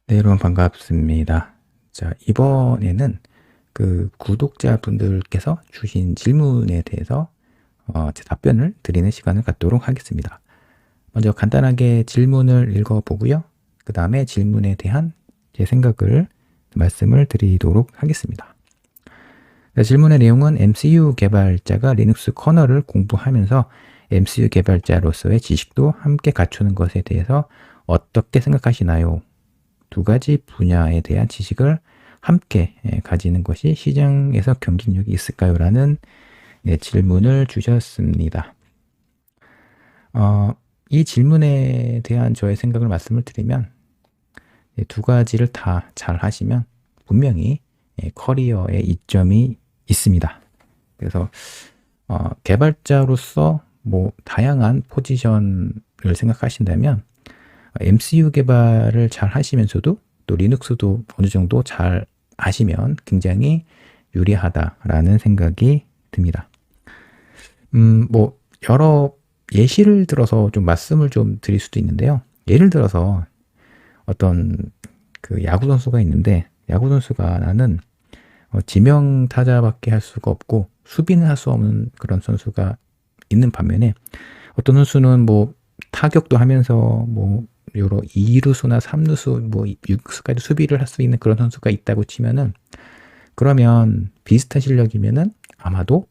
네, 여러분 반갑습니다. 자, 이번에는 그 구독자분들께서 주신 질문에 대해서 제 답변을 드리는 시간을 갖도록 하겠습니다. 먼저 간단하게 질문을 읽어보고요. 그 다음에 질문에 대한 제 생각을 말씀을 드리도록 하겠습니다. 자, 질문의 내용은 MCU 개발자가 리눅스 커널을 공부하면서 MCU 개발자로서의 지식도 함께 갖추는 것에 대해서 어떻게 생각하시나요? 두 가지 분야에 대한 지식을 함께 가지는 것이 시장에서 경쟁력이 있을까요? 라는 질문을 주셨습니다. 이 질문에 대한 저의 생각을 말씀을 드리면 두 가지를 다 잘 하시면 분명히 커리어에 이점이 있습니다. 그래서 개발자로서 뭐 다양한 포지션을 생각하신다면 MCU 개발을 잘 하시면서도 또 리눅스도 어느 정도 잘 아시면 굉장히 유리하다라는 생각이 듭니다. 뭐 여러 예시를 들어서 좀 말씀을 좀 드릴 수도 있는데요. 예를 들어서 어떤 그 야구 선수가 있는데 야구 선수가 나는 지명 타자밖에 할 수가 없고 수비는 할 수 없는 그런 선수가 있는 반면에 어떤 선수는 뭐 타격도 하면서 뭐 여러 2루수나 3루수 뭐 6루수까지 수비를 할 수 있는 그런 선수가 있다고 치면은 그러면 비슷한 실력이면은 아마도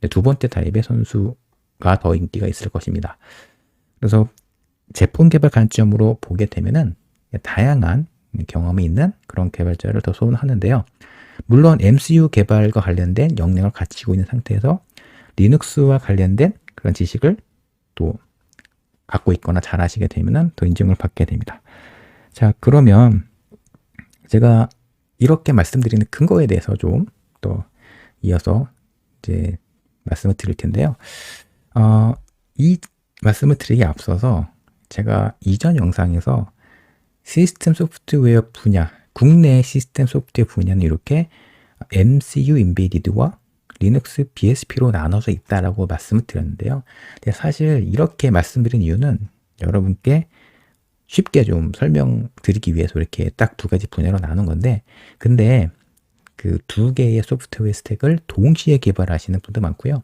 두 번째 타입의 선수가 더 인기가 있을 것입니다. 그래서 제품 개발 관점으로 보게 되면은 다양한 경험이 있는 그런 개발자를 더 소원하는데요. 물론 MCU 개발과 관련된 역량을 갖추고 있는 상태에서 리눅스와 관련된 그런 지식을 또 갖고 있거나 잘 하시게 되면 더 인정을 받게 됩니다. 자, 그러면 제가 이렇게 말씀드리는 근거에 대해서 좀 또 이어서 이제 말씀을 드릴 텐데요. 이 말씀을 드리기 앞서서 제가 이전 영상에서 시스템 소프트웨어 분야, 국내 시스템 소프트웨어 분야는 이렇게 MCU 인베디드와 리눅스 BSP로 나눠져 있다라고 말씀을 드렸는데요. 사실 이렇게 말씀드린 이유는 여러분께 쉽게 좀 설명드리기 위해서 이렇게 딱 두 가지 분야로 나눈 건데, 근데 그 두 개의 소프트웨어 스택을 동시에 개발하시는 분도 많고요.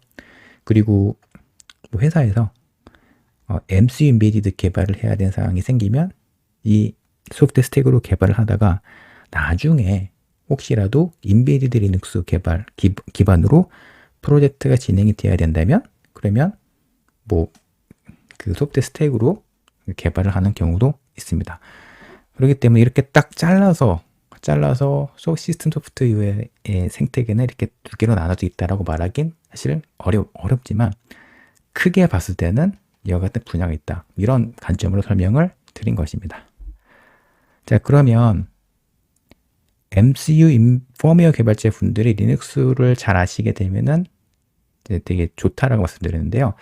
그리고 뭐 회사에서 MCU 인베디드 개발을 해야 되는 상황이 생기면 이 소프트웨어 스택으로 개발을 하다가 나중에 혹시라도 인베디드 리눅스 개발 기반으로 프로젝트가 진행이 되어야 된다면 그러면 뭐 그 소프트웨어 스택으로 개발을 하는 경우도 있습니다. 그렇기 때문에 이렇게 딱 잘라서 시스템 소프트웨어의 생태계는 이렇게 두 개로 나눠져 있다라고 말하긴 사실 어렵지만 크게 봤을 때는 이와 같은 분야가 있다. 이런 관점으로 설명을 드린 것입니다. 자, 그러면 MCU 펌웨어 개발자 분들이 리눅스를 잘 아시게 되면은 이제 되게 좋다라고 말씀드렸는데요.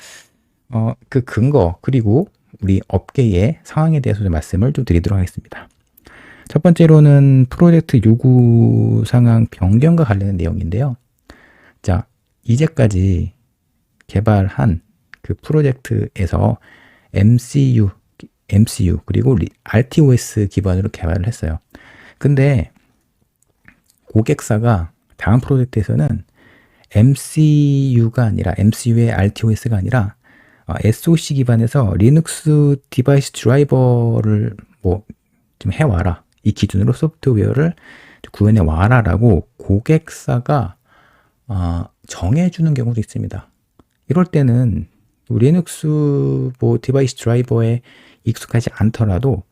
그 근거 그리고 우리 업계의 상황에 대해서 좀 말씀을 좀 드리도록 하겠습니다. 첫 번째로는 프로젝트 요구 상황 변경과 관련된 내용인데요. 자, 이제까지 개발한 그 프로젝트에서 MCU 그리고 RTOS 기반으로 개발을 했어요. 근데 고객사가 다음 프로젝트에서는 MCU의 RTOS가 아니라 SOC 기반에서 리눅스 디바이스 드라이버를 뭐 좀 해와라. 이 기준으로 소프트웨어를 구현해 와라라고 고객사가 정해주는 경우도 있습니다. 이럴 때는 리눅스 뭐 디바이스 드라이버에 익숙하지 않더라도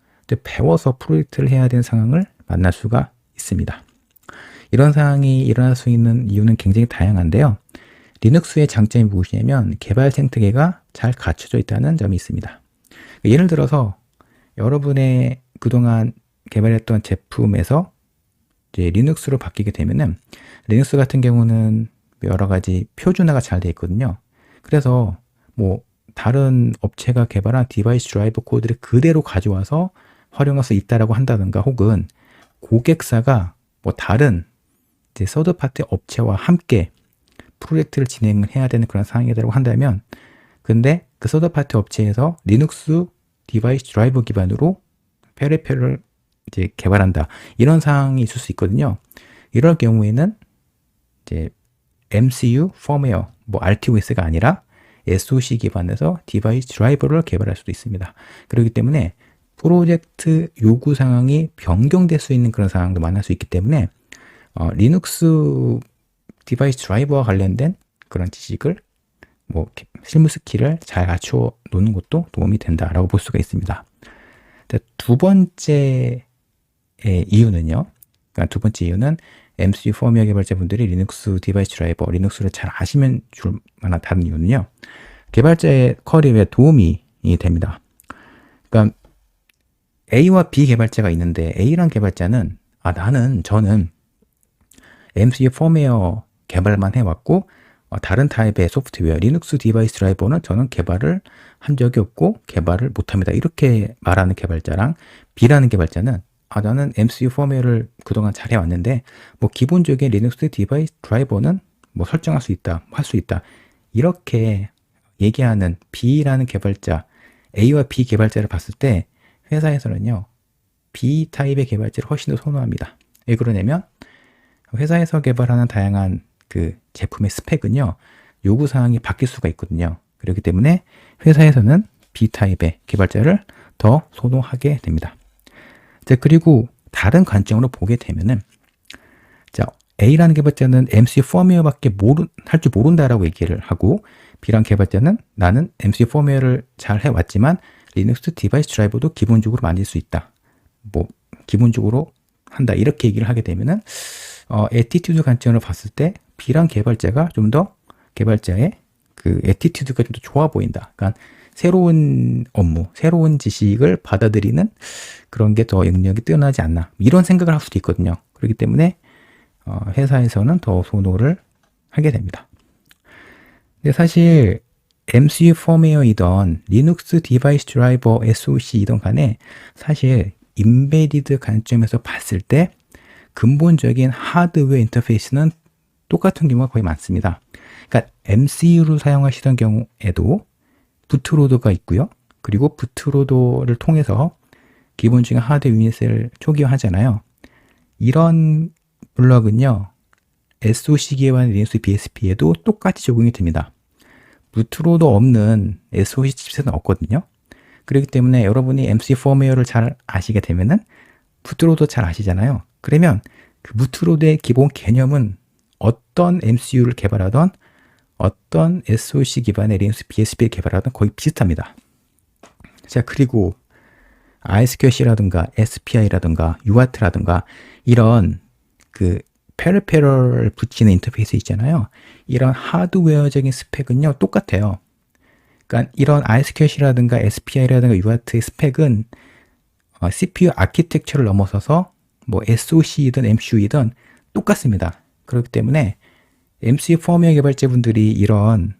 배워서 프로젝트를 해야 되는 상황을 만날 수가 있습니다. 이런 상황이 일어날 수 있는 이유는 굉장히 다양한데요. 리눅스의 장점이 무엇이냐면 개발 생태계가 잘 갖춰져 있다는 점이 있습니다. 예를 들어서 여러분의 그동안 개발했던 제품에서 이제 리눅스로 바뀌게 되면은 리눅스 같은 경우는 여러 가지 표준화가 잘 되어 있거든요. 그래서 뭐 다른 업체가 개발한 디바이스 드라이버 코드를 그대로 가져와서 활용할 수 있다라고 한다든가 혹은 고객사가 뭐 다른 이제 서드 파티 업체와 함께 프로젝트를 진행을 해야 되는 그런 상황이라고 한다면 근데 그 서드 파티 업체에서 리눅스 디바이스 드라이버 기반으로 페리페럴 이제 개발한다. 이런 상황이 있을 수 있거든요. 이럴 경우에는 이제 MCU 펌웨어, 뭐 RTOS가 아니라 SoC 기반에서 디바이스 드라이버를 개발할 수도 있습니다. 그렇기 때문에 프로젝트 요구 상황이 변경될 수 있는 그런 상황도 만날 수 있기 때문에 리눅스 디바이스 드라이버와 관련된 그런 지식을 뭐 실무 스킬을 잘 갖추어 놓는 것도 도움이 된다라고 볼 수가 있습니다. 두 번째 이유는요. 그러니까 두 번째 이유는 MCU 펌웨어 개발자분들이 리눅스 디바이스 드라이버, 리눅스를 잘 아시면 줄 만한 다른 이유는요. 개발자의 커리어에 도움이 됩니다. 그러니까 A와 B 개발자가 있는데 A란 개발자는 저는 MCU 펌웨어 개발만 해왔고 다른 타입의 소프트웨어, 리눅스 디바이스 드라이버는 저는 개발을 한 적이 없고 개발을 못합니다. 이렇게 말하는 개발자랑 B라는 개발자는 나는 MCU 펌웨어를 그동안 잘 해왔는데 뭐 기본적인 리눅스 디바이스 드라이버는 뭐 설정할 수 있다, 할 수 있다. 이렇게 얘기하는 B라는 개발자, A와 B 개발자를 봤을 때 회사에서는요, B 타입의 개발자를 훨씬 더 선호합니다. 왜 그러냐면 회사에서 개발하는 다양한 그 제품의 스펙은요, 요구사항이 바뀔 수가 있거든요. 그렇기 때문에 회사에서는 B타입의 개발자를 더 선호하게 됩니다. 자, 그리고 다른 관점으로 보게 되면은, 자, A라는 개발자는 MC 펌웨어밖에 할 줄 모른다라고 얘기를 하고, B라는 개발자는 나는 MC 펌웨어를 잘 해왔지만, 리눅스 디바이스 드라이버도 기본적으로 만들 수 있다. 뭐, 기본적으로 한다. 이렇게 얘기를 하게 되면은, 애티튜드 관점으로 봤을 때, B란 개발자가 좀 더 개발자의 그 애티튜드가 좀 더 좋아 보인다. 그러니까 새로운 업무, 새로운 지식을 받아들이는 그런 게 더 능력이 뛰어나지 않나. 이런 생각을 할 수도 있거든요. 그렇기 때문에 회사에서는 더 선호를 하게 됩니다. 근데 사실 MCU 펌웨어이던 리눅스 디바이스 드라이버 SoC이던 간에 사실 인베디드 관점에서 봤을 때 근본적인 하드웨어 인터페이스는 똑같은 경우가 거의 많습니다. 그러니까 MCU를 사용하시던 경우에도 부트로더가 있고요. 그리고 부트로더를 통해서 기본적인 하드웨어 유닛을 초기화하잖아요. 이런 블럭은요, SoC 기반 리눅스 BSP에도 똑같이 적용이 됩니다. 부트로더 없는 SoC 칩셋은 없거든요. 그렇기 때문에 여러분이 MC 펌웨어를 잘 아시게 되면은 부트로더 잘 아시잖아요. 그러면 그 부트로더의 기본 개념은 어떤 MCU를 개발하던 어떤 SoC 기반의 리눅스 BSP를 개발하던 거의 비슷합니다. 자, 그리고 RSQLC라든가 SPI라든가 UART라든가 이런 그 페리페럴을 붙이는 인터페이스 있잖아요. 이런 하드웨어적인 스펙은요, 똑같아요. 그러니까 이런 RSQLC라든가 SPI라든가 UART의 스펙은 CPU 아키텍처를 넘어서서 뭐 SoC이든 MCU이든 똑같습니다. 그렇기 때문에 MCU 펌웨어 개발자분들이 이런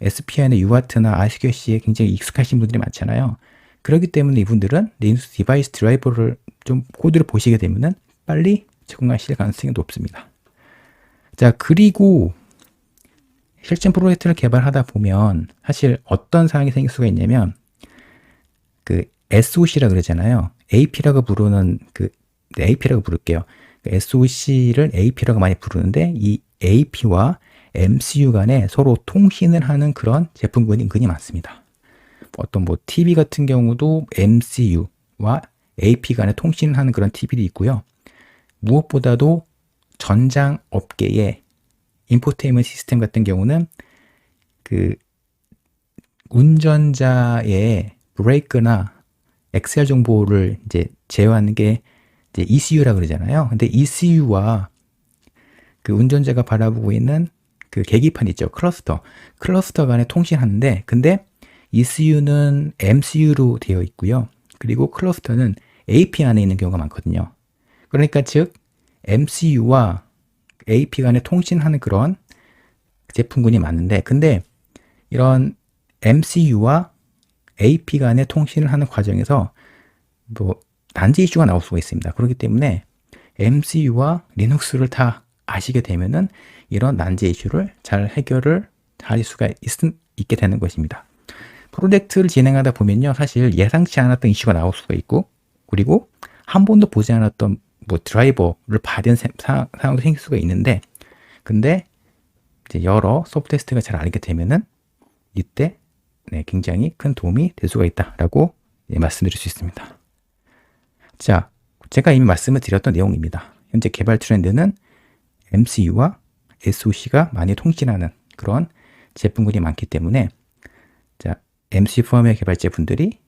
SPI나 UART나 RSQLC에 굉장히 익숙하신 분들이 많잖아요. 그렇기 때문에 이분들은 리눅스 디바이스 드라이버를 좀 코드를 보시게 되면은 빨리 적응하실 가능성이 높습니다. 자, 그리고 실전 프로젝트를 개발하다 보면 사실 어떤 상황이 생길 수가 있냐면 그 SOC라고 그러잖아요. AP라고 부르는 AP라고 부를게요. SOC를 AP라고 많이 부르는데 이 AP와 MCU 간에 서로 통신을 하는 그런 제품군이 은근히 많습니다. 어떤 뭐 TV 같은 경우도 MCU와 AP 간에 통신을 하는 그런 TV도 있고요. 무엇보다도 전장 업계의 인포테인먼트 시스템 같은 경우는 그 운전자의 브레이크나 엑셀 정보를 이제 제어하는 게 이제 ECU라고 그러잖아요. 근데 ECU와 그 운전자가 바라보고 있는 그 계기판 있죠. 클러스터 간에 통신하는데, 근데 ECU는 MCU로 되어 있고요. 그리고 클러스터는 AP 안에 있는 경우가 많거든요. 그러니까 즉 MCU와 AP 간에 통신하는 그런 제품군이 많은데, 근데 이런 MCU와 AP 간에 통신을 하는 과정에서 뭐 난제 이슈가 나올 수가 있습니다. 그렇기 때문에 MCU와 리눅스를 다 아시게 되면은 이런 난제 이슈를 잘 해결을 할 수가 있게 되는 것입니다. 프로젝트를 진행하다 보면요, 사실 예상치 않았던 이슈가 나올 수가 있고, 그리고 한 번도 보지 않았던 뭐 드라이버를 받은 상황도 생길 수가 있는데, 근데 이제 여러 소프트 테스트가 잘 알게 되면은 이때 굉장히 큰 도움이 될 수가 있다라고 말씀드릴 수 있습니다. 자, 제가 이미 말씀을 드렸던 내용입니다. 현재 개발 트렌드는 MCU와 SoC가 많이 통신하는 그런 제품군이 많기 때문에, 자, MCU 펌웨어 개발자 분들이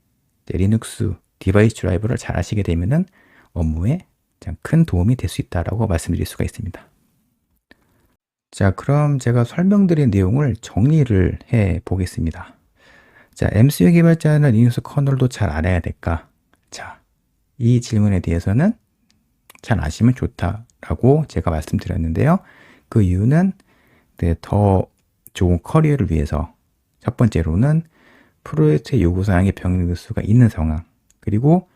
리눅스 디바이스 드라이버를 잘 아시게 되면은 업무에 큰 도움이 될 수 있다라고 말씀드릴 수가 있습니다. 자, 그럼 제가 설명드린 내용을 정리를 해 보겠습니다. 자, MCU 개발자는 리눅스 커널도 잘 알아야 될까? 자, 이 질문에 대해서는 잘 아시면 좋다라고 제가 말씀드렸는데요. 그 이유는 더 좋은 커리어를 위해서 첫 번째로는 프로젝트의 요구사항에 병행될 수가 있는 상황, 그리고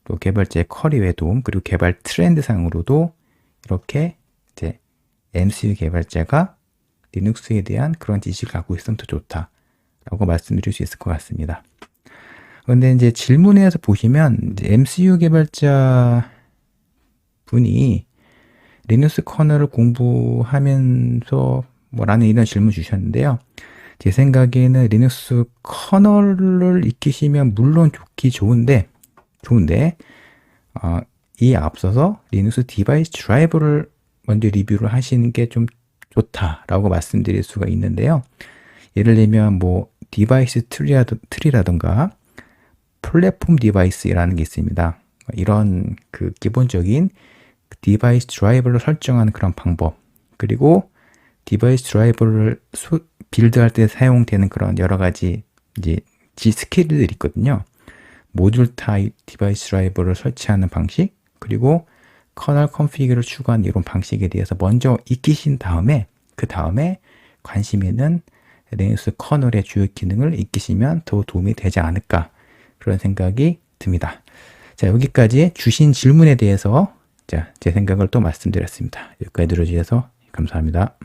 또 개발자의 커리어의 도움, 그리고 개발 트렌드상으로도 이렇게 이제 MCU 개발자가 리눅스에 대한 그런 지식을 갖고 있으면 더 좋다라고 말씀드릴 수 있을 것 같습니다. 그런데 이제 질문에서 보시면 이제 MCU 개발자 분이 리눅스 커널을 공부하면서 뭐라는 이런 질문 주셨는데요. 제 생각에는 리눅스 커널을 익히시면 물론 좋은데 이 앞서서 리눅스 디바이스 드라이버를 먼저 리뷰를 하시는 게 좀 좋다라고 말씀드릴 수가 있는데요. 예를 들면 뭐 디바이스 트리라든가 플랫폼 디바이스라는 게 있습니다. 이런 그 기본적인 디바이스 드라이버를 설정하는 그런 방법, 그리고 디바이스 드라이버를 빌드할 때 사용되는 그런 여러 가지 이제 스킬들이 있거든요. 모듈 타입 디바이스 드라이버를 설치하는 방식, 그리고 커널 컨피그를 추구하는 이런 방식에 대해서 먼저 익히신 다음에 그 다음에 관심 있는 리눅스 커널의 주요 기능을 익히시면 더 도움이 되지 않을까, 그런 생각이 듭니다. 자, 여기까지 주신 질문에 대해서 제 생각을 또 말씀드렸습니다. 여기까지 들어주셔서 감사합니다.